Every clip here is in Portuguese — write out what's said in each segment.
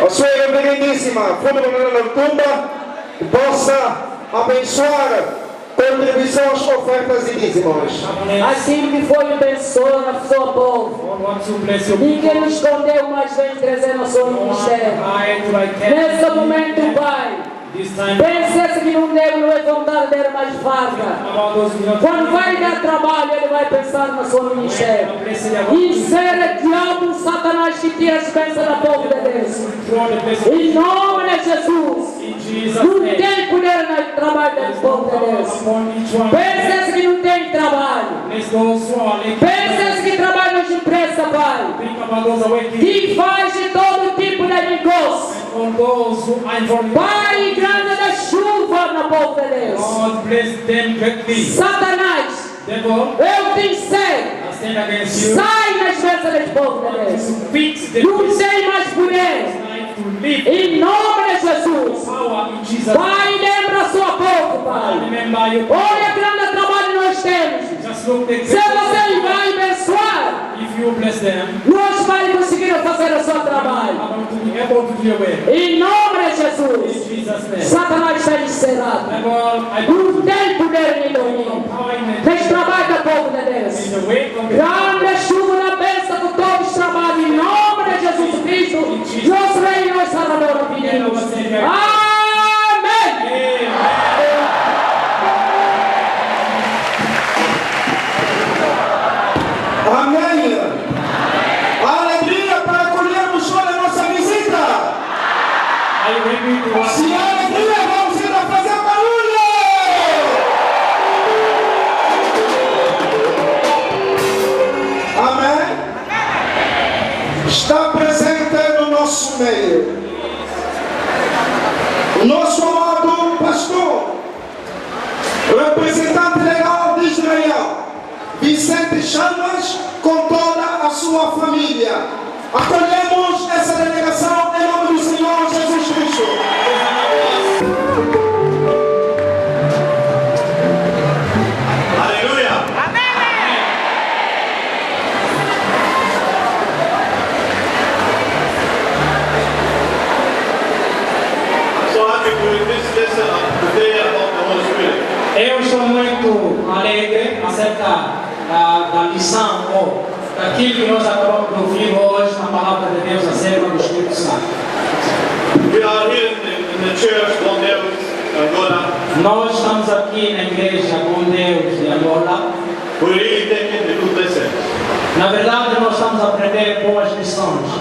a sua reverendíssima funerária na tumba possa abençoar contribuições, ofertas e dízimos. Assim que foi abençoado na sua povo. Ninguém nos escondeu, mas vem trazer no seu ministério. Nesse momento, Pai, pensa que não deve levantar der mais vaga. Quando vai dar trabalho, ele vai pensar no seu ministério. Insere diabo, Satanás que tira as bênçãos da povo de Deus. Em nome de Jesus. Não tem poder no trabalho do povo de Deus. Pensa que não tem trabalho. Pensa que trabalha nas empresas, Pai. Que faz de todo tipo de negócio. Pai, grande da chuva no povo de Deus. Satanás, eu te sei. Sai das bênçãos do povo de Deus. Não tem mais poder. Em nome de Jesus. Pai, lembra a sua povo, Pai. Olha grande trabalho nós temos. Se você vai abençoar, nós vamos conseguir fazer o seu trabalho. Em nome de Jesus. Satanás está encerrado. Não tem poder nem domínio. Fez trabalho do povo de Deus. Grande chuva na bênção que todos trabalham. Em nome de Jesus Cristo. Nosso rei, nós salvador, pedimos. Amém. Amém. Alegria para acolhermos só a nossa visita. Se há alegria, vamos ir a fazer barulho. Amém. Está presente no nosso meio o nosso amado pastor, representante legal de Israel, Vicente Chamas, com toda a sua família. Acolhemos essa delegação em nome do Senhor Jesus Cristo. Aleluia. Amém. So happy to this lesson today about the Holy Spirit. Eu estou muito alegre acerca da lição ou daquilo que nós acabamos de ouvir hoje na palavra de Deus acerca do Espírito Santo. We are here in the church, Bom Deus, Angola. Nós estamos aqui na igreja Bom Deus de Angola. We're really taking the good lessons. Na verdade, nós estamos a aprender boas lições.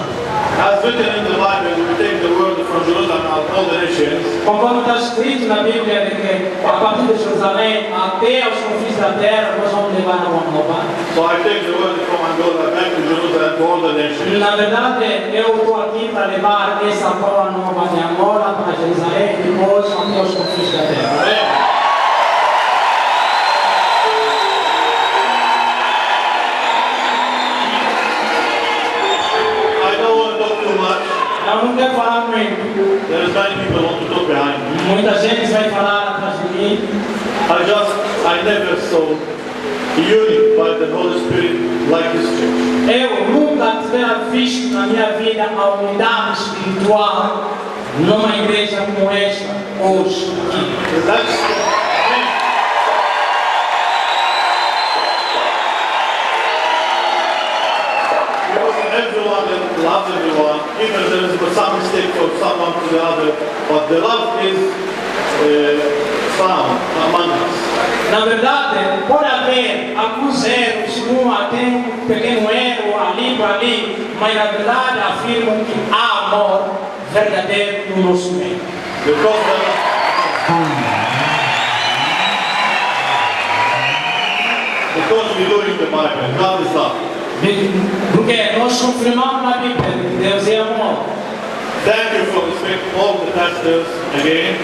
As written in the Bible, we take the word from Jerusalem and all the nations. Conforme está escrito na Bíblia, de que a partir de Jerusalém até aos confins da terra, nós vamos levar a boa nova. So I take the word from Angola back to Jerusalem to all the nations. Na verdade, eu estou aqui para levar essa boa nova de Angola para Jerusalém e depois até aos confins da terra. Amen. Eu não quero falar muito. There's many people who want to talk behind me. Muita gente vai falar atrás de mim. I never saw unique by the Holy Spirit like this church. Eu nunca tivera visto na minha vida a unidade espiritual numa igreja como esta hoje aqui. Everyone loves everyone, even if there is some mistake from someone to the other, but the love is found among us. Na verdade, pode haver alguns erros, tem um pequeno erro ali para ali, mas na verdade afirmam que há amor verdadeiro no nosso meio. Because we do in the Bible, God is love. Porque nós confirmamos na Bíblia que Deus é amor. Thank you for respecting all the pastors again.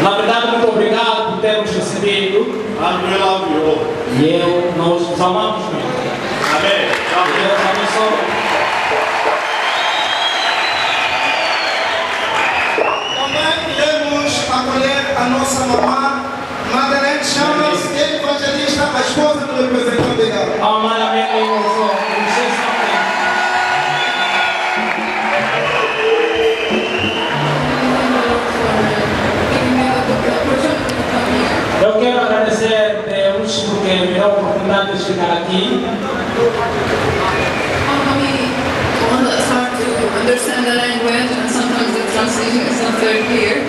Na verdade, muito obrigado por termos recebido. And we love you all. E nós os amamos muito. Amém. Deus abençoe. Também queremos acolher a nossa mamã, Madalene Chamas, evangelista, a esposa do representante dela. aqui. It's hard to understand the language and sometimes the translation is not very clear.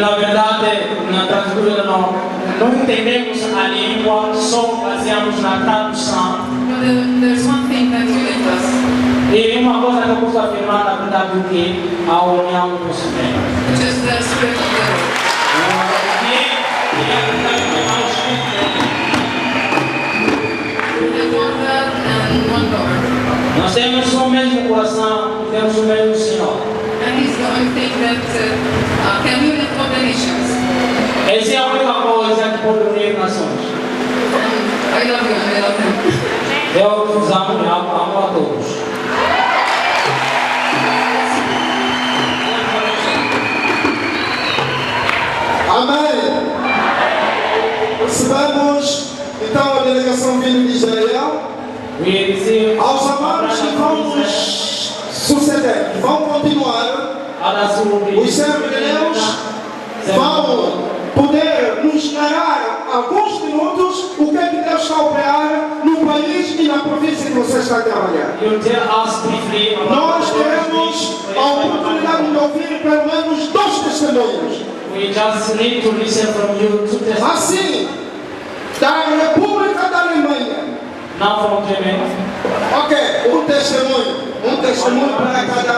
Na verdade, na tradução não entendemos a língua, só baseamos na tradução. But there's one thing that unites us, E uma coisa que eu posso afirmar, na verdade, que a união nos une. which is the spirit of the Lord. We have one God and one Lord. Nós temos o mesmo coração, temos o mesmo Senhor. And He's the only thing that can unite all the nations. Essa é a única coisa que pode unir nações. And I love you and I love Him. Eu os amo e amo a todos. Amém. Recebemos então a delegação vinda de Israel. We receive Aos amados que vão nos suceder, que vão continuar, os servos de Deus vão poder nos narrar alguns minutos o que é que Deus está a operar no país e na província que você está a trabalhar. Nós teremos a oportunidade de ouvir pelo menos 2 testemunhos. We just need to listen from you to testify. Assim, da República da Alemanha. Now from Germany. Ok, um testemunho para cada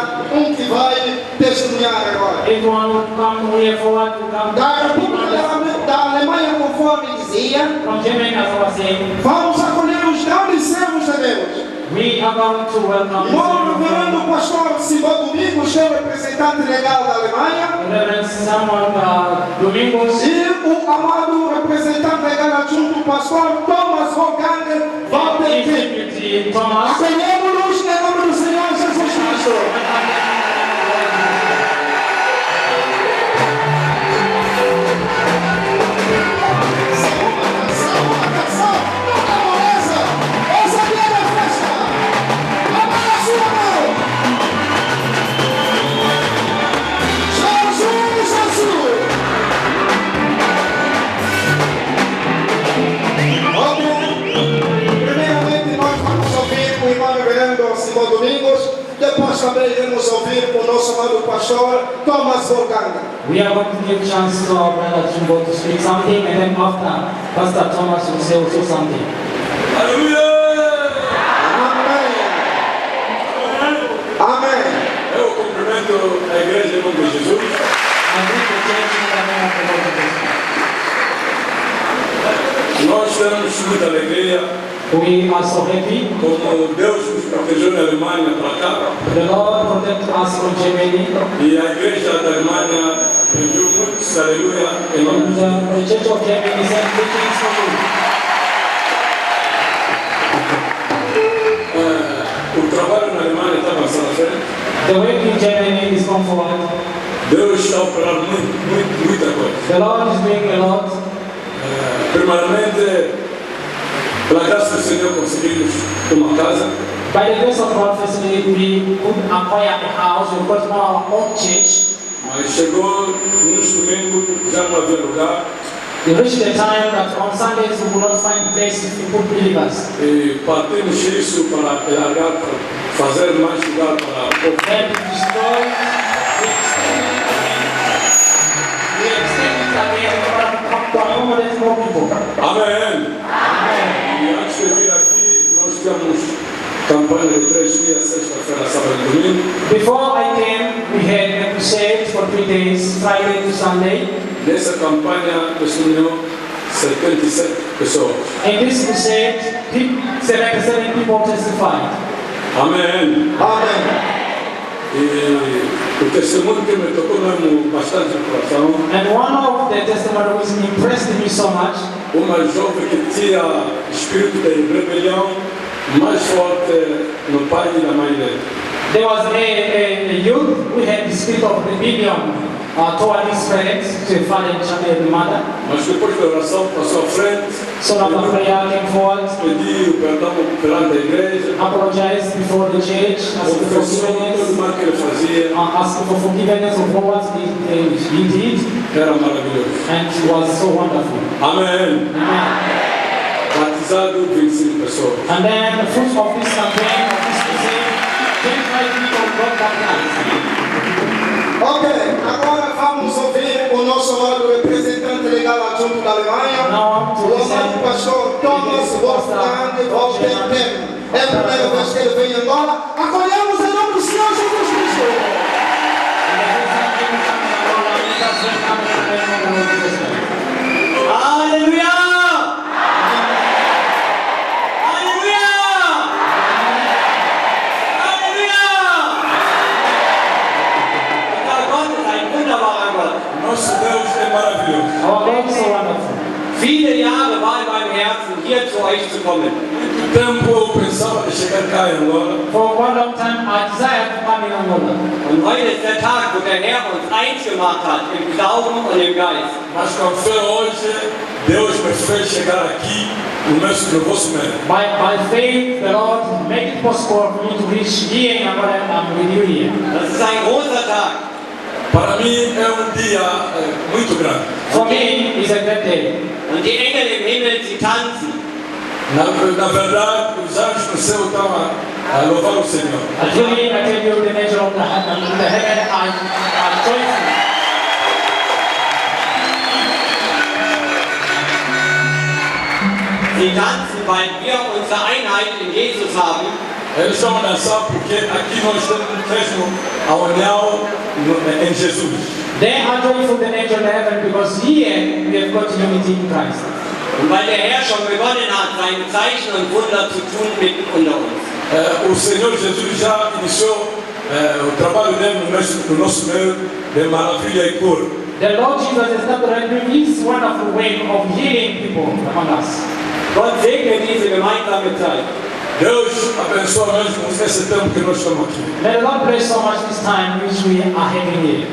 que vai testemunhar agora. Everyone will come here forward to come. Da República da Alemanha, conforme dizia, From Germany, as I was saying, vamos acolher os grandes servos de Deus. we are going to welcome O reverendo pastor Simão Domingos, que é o representante legal da Alemanha, Reverend Samuel Domingos e o amado representante legal adjunto, pastor Thomas Wolfgang Walter. Deputy Thomas. Acolhemos-nos em nome do Senhor Jesus Cristo. Domingos, depois também iremos ouvir o nosso amado pastor Thomas Wolfgang. We are going to give chance to our brother Jumbo to speak something, and then after, Pastor Thomas will say also something. Aleluia! Amém. Amém. Eu cumprimento a igreja em nome de Jesus. I think the church in the name of the Lord Jesus. Nós temos muita alegria, We are so happy. como Deus nos protegeu na Alemanha para cá. The Lord protect us from Germany. E a igreja da Alemanha pediu muitos aleluia em nome de And Jesus. the Church of Germany is preaching for you. O trabalho na Alemanha está avançando à frente. The work in Germany is going forward. Deus está operando muita coisa. The Lord is doing a lot. Primeiramente, pela graça do Senhor, conseguimos uma casa. By the grace of God, firstly, we could acquire a house. We got our own church. Mas chegou nos domingos, já não havia lugar. We reached the time that on Sundays we would not find places to put believers. E partimos isso para alargar, para fazer mais lugar para o povo. Then to destroy, we extend it again to accommodate more people. Amém. E antes de vir aqui, nós tivemos campanha de 3 dias, sexta-feira, sábado e domingo. Before I came, we had a crusade for 3 days, Friday to Sunday. Nessa campanha, testemunhou 77 pessoas. In this crusade, 77 people testified. Amém. Amém. E o testemunho que me tocou mesmo bastante o coração, And one of the testimonies impressed me so much. uma jovem que tinha espírito de rebelião mais forte no pai e na mãe dele. There was a youth who had the spirit of rebellion toward his parents, to the father and the mother. Mas depois da oração passou à frente, So after prayer came forward, pediu perdão perante a igreja, apologized before the church, asked for confessou todo o forgiveness, mal que ele fazia, asked for forgiveness of what he did, era maravilhoso. and it was so wonderful. Amém. Amen. batizado 25 pessoas. And then the fruit of this campaign, of this crusade, 25 people got baptized. Ok, agora vamos ouvir o nosso amado representante legal adjunto da Alemanha, o amado pastor Thomas Wolfgang Wolfgang. É a primeira vez que ele vem em Angola. Acolhemos em nome do Senhor Jesus Cristo. Aleluia! Aleluia! Aleluia! Unser Gott ist ein wunderbarer Gott. Nosso Deus é maravilhoso. Our God is so wonderful. Viele Jahre war in meinem Herzen, hier zu euch zu kommen. Muito tempo eu pensava em chegar cá em Angola. For one long time, I desired to come in Angola. Und heute ist der Tag, wo der Herr uns eins gemacht hat, im Glauben und im Geist. Mas com fé hoje, Deus me fez chegar aqui no vosso meio. By faith, the Lord made it possible for me to reach here in Angola and I'm with you here. Das ist ein großer Tag. Para mim é dia muito grande. For me, it's a great day. Und die Engel im Himmel, sie tanzen. Na verdade, os anjos no céu estão a louvar o Senhor. Truly, I tell you, the nature of the heaven are joyful. Sie tanzen, weil wir unsere Einheit in Jesus haben. Eles estão a dançar porque aqui nós temos mesmo a união em Jesus. They are joyful the nature of the heaven because here we have got unity in Christ. Und weil der Herr schon begonnen hat, seine Zeichen und Wunder zu tun mitten unter uns. O Senhor Jesus já iniciou o trabalho dele no nosso meio de maravilha e cura. The Lord Jesus established His wonderful way of healing people among us. Gott segne diese gemeinsame Zeit. Deus abençoa mesmo esse tempo que nós estamos aqui. May the Lord bless so much this time which we are having here.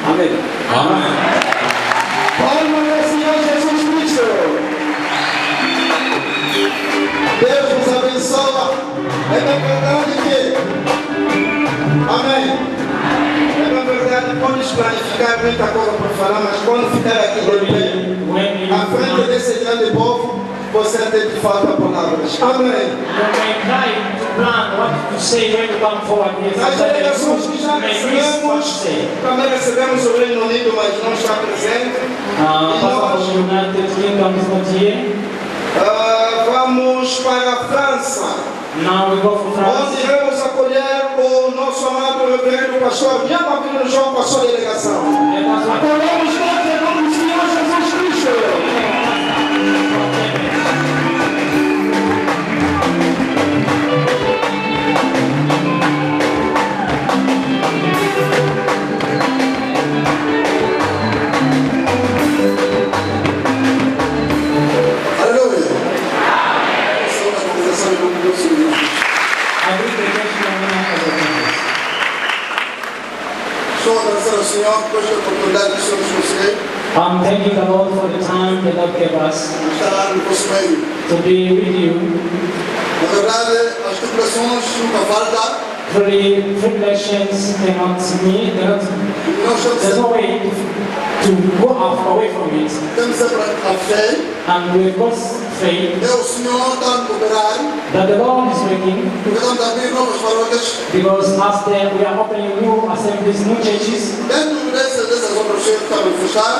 Amen. Amém. Palmas ao Senhor Jesus Cristo. Deus nos abençoa. É na verdade que... Amém. É na verdade, podes planificar muita coisa para falar, mas quando ficar aqui de pé, à frente desse grande povo, você tem de falta palavras. Amém. You may try to plan what to say when you come forward here. Nas delegações que já You may miss what to recebemos, say. também recebemos o Reino Unido, mas não está presente. Pastor from the United Kingdom is not here. Vamos para a França, Now we go for France. onde iremos acolher o nosso amado reverendo pastor Biamabino João, pastor da delegação. Acolhemos todos em nome do Senhor Jesus Cristo. Senhor, por esta oportunidade que o Senhor nos concedeu. I'm thanking the Lord for the time the Lord gave us Estar no vosso meio. to be with you. Na verdade, as tribulações nunca faltam. Truly, tribulations cannot me. Nós There's temos no way to go away from it. sempre a fé. And we've got faith É o Senhor está a cooperar. that the Lord is working, Porque estamos a abrir novas paróquias. because as we are opening new assemblies, new churches, Dentro dessas obras que estão a manifestar,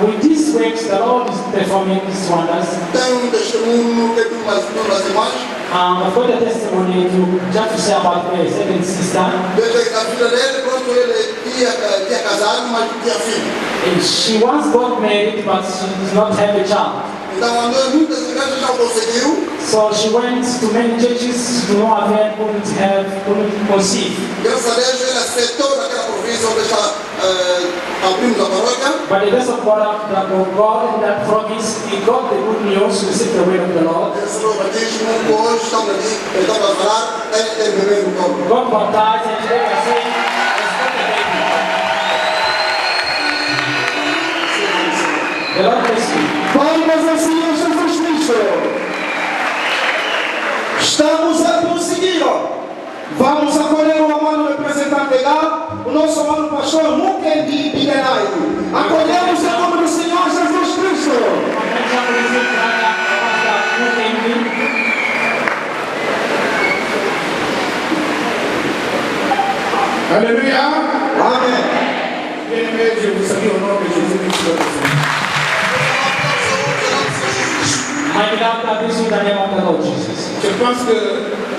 with these works the Lord is performing these wonders. tem testemunho que tu mais e mais. I've got a testimony to just to say about my second sister. Desde a vida dele, pronto, ele tinha casado, mas não tinha filho. And she once got married, but she did not have a child. Então andou em muitas igrejas, já conseguiu. So she went to many churches, no avail, couldn't conceive. Graças a Deus, ele aceitou naquela província onde está abrimos a paróquia. By the grace of God in that province, he got the good news, received the word of the Lord. Recebeu o batismo, hoje estamos aqui, ele estava a falar, ele bebeu no corpo. Got baptized and today I say, the Lord bless you. Palmas ao Senhor Jesus Cristo. Estamos a prosseguir. Vamos acolher o amado representante legal, o nosso amado pastor Mukendi Bidenai. Acolhemos em nome do Senhor Jesus Cristo. Alléluia. Amen. Bien-aimés, je vous salue au nom de Jésus-Christ. My beloved, I bless you in the name of the Lord Jesus. Je pense que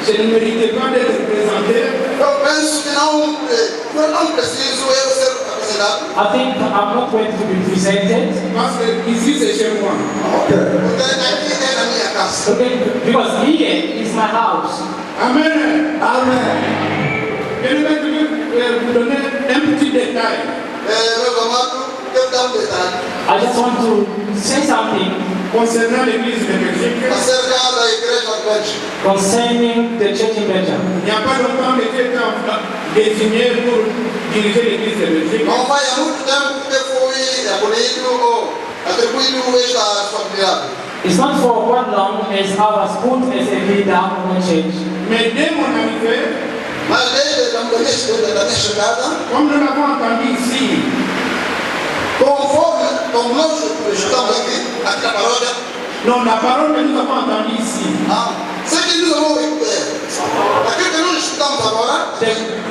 je ne méritais pas d'être présenté. Eu penso que não preciso eu ser apresentado. I think I'm not going to be presented. Parce que ici c'est chez moi. Porque aqui é na minha casa. Okay, because here is my house. Amen. Amen. Je vais vous donner un petit détail. Meus amados, eu vou dar detalhe. I just want to say something Concernant l'église de Belgique, Acerca da igreja de Bélgica. concerning the church in Belgium. il n'y a pas longtemps que j'ai été désigné pour diriger l'église de Belgique. Não vai há muito tempo que fui escolhido ou atribuído esta responsabilidade. It's not for what long as I was put as a leader of the church. Mais dès mon arrivée, Mas desde a minha chegada, comme nous l'avons entendu ici, conforme como nós estamos aqui na paróquia, non, la parole que nous avons entendue ici, ce que nous avons aquilo que nós estamos agora,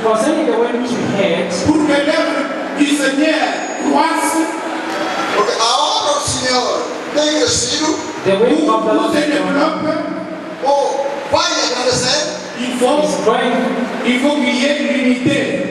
Concerning the way which we had, pour que l'œuvre du Seigneur croisse, porque a obra do Senhor tem crescido, the way of the ou Lord se développe, ou vai agradecer, is growing. il faut qu'il y ait l'unité,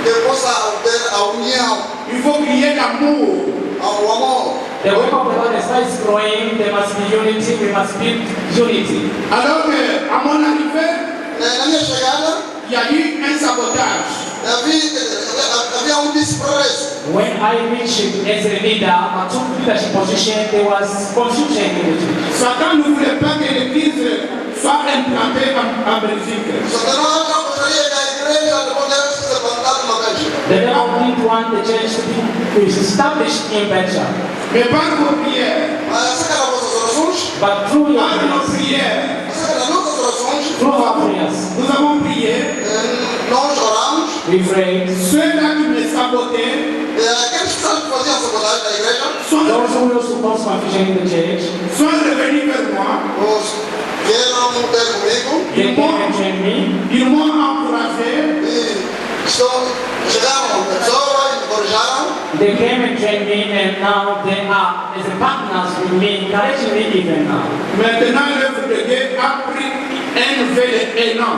que possa ter a união, il faut qu'il y ait l'amour. o amor. The work of the Lord is growing. There must be unity. We must build unity. Alors qu'à mon arrivée, Na minha chegada, il y a eu un sabotage. havia desprezo. When I reached as a leader, I took leadership position. There was confusion in the church. Satan ne voulait pas que l'église soit implantée en Belgique. Satanás não gostaria que a igreja pudesse ser plantada na Bélgica. The devil didn't want the church to be established in Belgium. Mais par vos prières, Mas acerca das vossas orações, But through your par nos prayers, prières, acerca das nossas orações, through our prayers, nous avons prié. nós oramos. we prayed. Ceux-là qui me sabotaient Aqueles pessoas que faziam sabotagem na igreja, sont Those who will support confusion in the church, revenus vers moi. os vieram ter comigo they came and joined me. Ils m'ont encouragé. e chegaram pessoas e me corrigiram. They came and joined me, and now they are as a partners with me, encouraging me even now. Maintenant, l'œuvre de Dieu a pris un nouvel élan.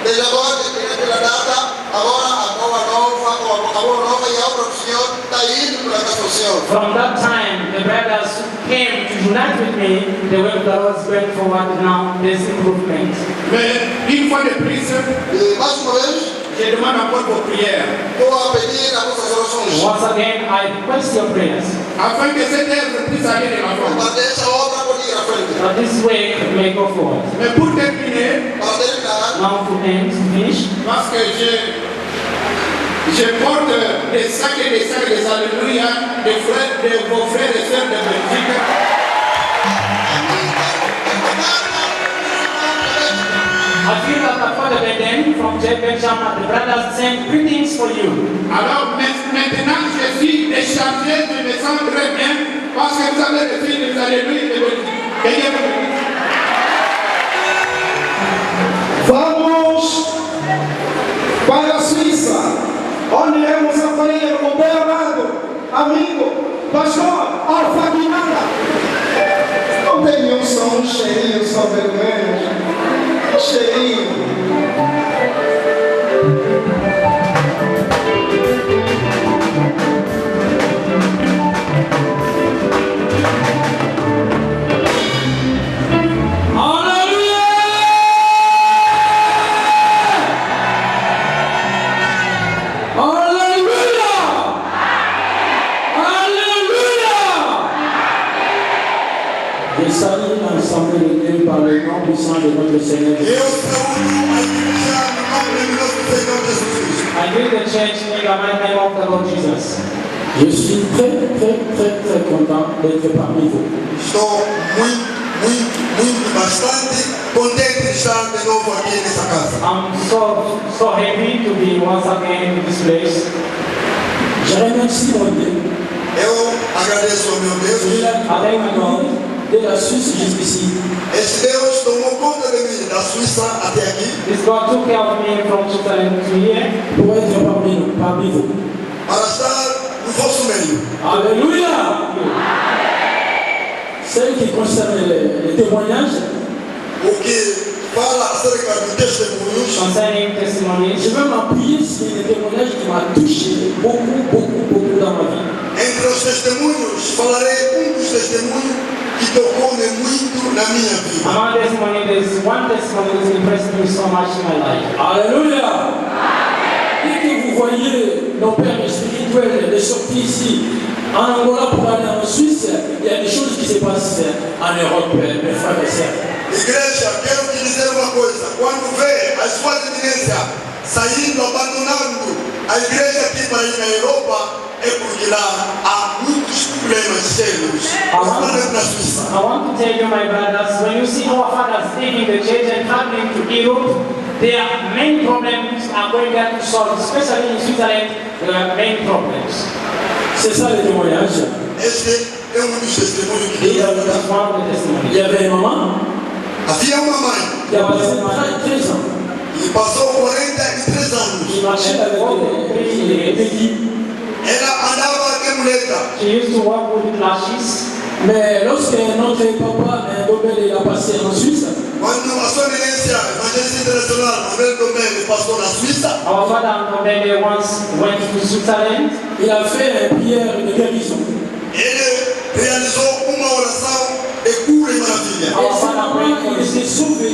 Desde agora, pela data, agora a boa nova e a obra do Senhor está indo para a casa do Senhor. From that time, the brothers who came to unite with me, the work that was going forward now, there's improvement. Mais une fois de plus, Mais uma vez, je demande encore vos prières. estou a pedir as vossas orações. Once again, I request your prayers Afin que cette œuvre puisse aller de l'avant. Para que essa obra possa ir à frente. that this work may go forward. Mais pour terminer, Para terminar, Now to end, to finish, parce que je porte des sacs et des sacs des alléluia de vos frères et sœurs de Belgique. I feel that the Father Beden from J. Belgium and the brothers send greetings for you. Alors maintenant, je suis déchargé, je me sens très bien parce que vous avez reçu des alléluia de Belgique. Que Dieu vous bénisse. Vamos para a Suíça, onde iremos acolher o bem amado amigo, pastor Alfa Guimara. Não tem um som cheirinho, só vermelho, cheirinho. Je salue l'ensemble de Dieu par le nom puissant de notre Seigneur eu Jésus. saúdo a igreja no nome do nosso Senhor Jesus Cristo. I greet the church in the mighty name of the Lord Jesus. Je suis très content d'être parmi vous. Estou muito, bastante contente de estar de novo aqui nessa casa. I'm so happy to be once again in this place. Je remercie mon Dieu Eu agradeço ao meu Deus. qui l'a avec moi de la Suisse jusqu'ici. Esse Deus tomou tomou conta de mim da Suíça até aqui. This God took care of me from Switzerland to here. Pour être parmi vous. Para estar no vosso meio. Alléluia. Celle qui concerne les témoignages. O que fala acerca de testemunhos. Concerning testimonies. Je veux m'appuyer sur des témoignages qui m'ont touché beaucoup dans ma vie. Entre os testemunhos, falarei dos testemunhos que tocou muito na minha vida. Among testimony, there's one testimony that impressed me so much in my life. Alléluia. Dès que vous voyez nos pères spirituels de sortir ici en Angola pour aller en Suisse, il y a des choses qui se passent en Europe, mes frères et sœurs. Igreja, quero te dizer uma coisa. Quando vê as suas eminências saindo, abandonando a igreja aqui para ir na Europa, é porque lá há muitos problemas sérios, principalmente na Suíça. I want to tell you, my brothers, when you see our fathers leaving the church and traveling to Europe, their main problems are going there to solve, especially in Switzerland, there are main problems. C'est ça le témoignage. Este é dos testemunhos que Deus That's dá. one of the testimonies. Il y avait une maman Havia uma mãe qui a passé 13 ans. que passou 43 anos. She marched for 3 years. Ela andava de muleta. She used to work with lashes. Mais lorsque notre papa Dobel a passé en Suisse, Quando a sua eminência, evangelista internacional, Manuel Domingue, passou na Suíça, Our father Nobele once went to Switzerland. il a fait une prière de guérison. ele realizou uma oração de cura e maravilha. Et sa maman, il était sauvé.